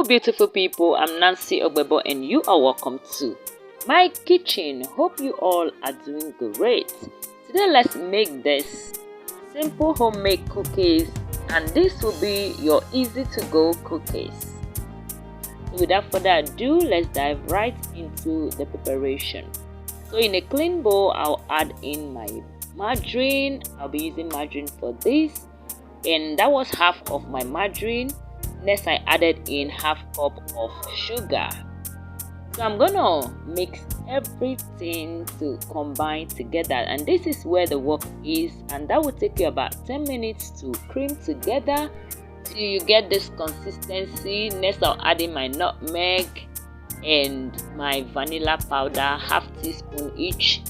beautiful people, I'm Nancy Ogbebo and you are welcome to my kitchen. Hope you all are doing great. Today let's make this simple homemade cookies, and this will be your easy to go cookies. So without further ado, let's dive right into the preparation. So in a clean bowl, I'll add in my margarine. I'll be using margarine for this, and that was half of my margarine. Next, I added in half cup of sugar. So I'm gonna mix everything to combine together, and this is where the work is, and that will take you about 10 minutes to cream together till you get this consistency. Next, I'll add in my nutmeg and my vanilla powder, half teaspoon each.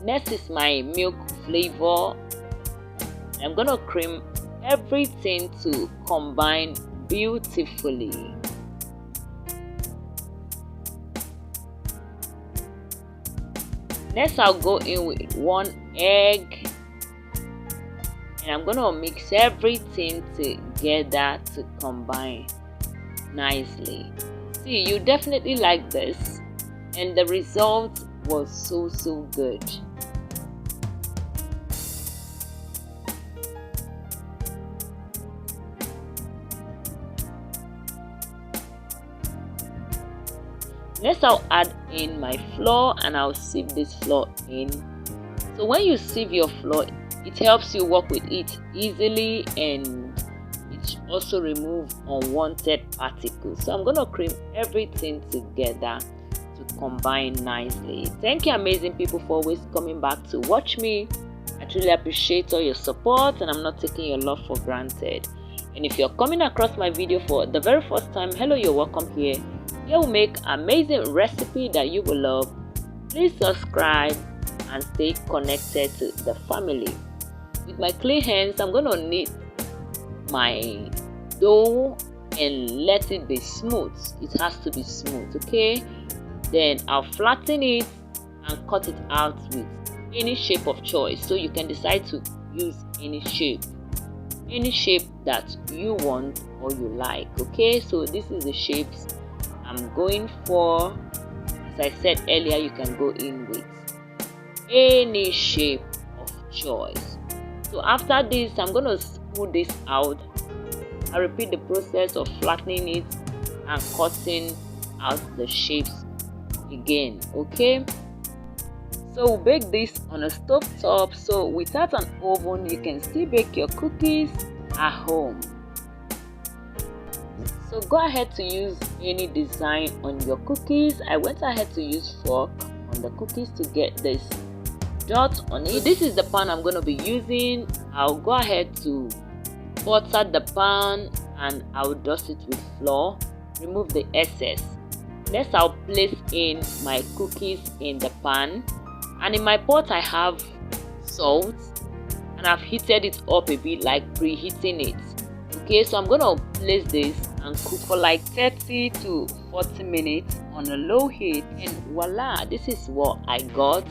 Next is my milk flavor. I'm gonna cream everything to combine beautifully. Next, I'll go in with 1 egg, and I'm gonna mix everything together to combine nicely. See, you definitely like this, and the result was so good. Next, I'll add in my flour and I'll sieve this flour in. So when you sieve your flour, it helps you work with it easily, and it also removes unwanted particles. So I'm going to cream everything together to combine nicely. Thank you, amazing people, for always coming back to watch me. I truly appreciate all your support, and I'm not taking your love for granted. And if you're coming across my video for the very first time, hello, you're welcome here. Here we make amazing recipe that you will love. Please subscribe and stay connected to the family. With my clean hands, I'm going to knead my dough and let it be smooth. It has to be smooth, okay? Then I'll flatten it and cut it out with any shape of choice. So you can decide to use any shape that you want or you like, okay? So this is the shapes I'm going for. As I said earlier, you can go in with any shape of choice. So after this, I'm going to spool this out. I repeat the process of flattening it and cutting out the shapes again, okay? So we'll bake this on a stove top. So without an oven, you can still bake your cookies at home. So go ahead to use any design on your cookies. I went ahead to use fork on the cookies to get this dot on it. So this is the pan I'm going to be using. I'll go ahead to butter the pan and I'll dust it with flour. Remove the excess. Next, I'll place in my cookies in the pan, and in my pot I have salt, and I've heated it up a bit, like preheating it. Okay, so I'm gonna place this and cook for like 30 to 40 minutes on a low heat, and voila, this is what I got.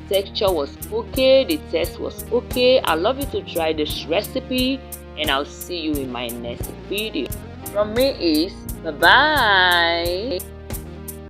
The texture was okay, the taste was okay. I'd love you to try this recipe, and I'll see you in my next video. From me is bye bye.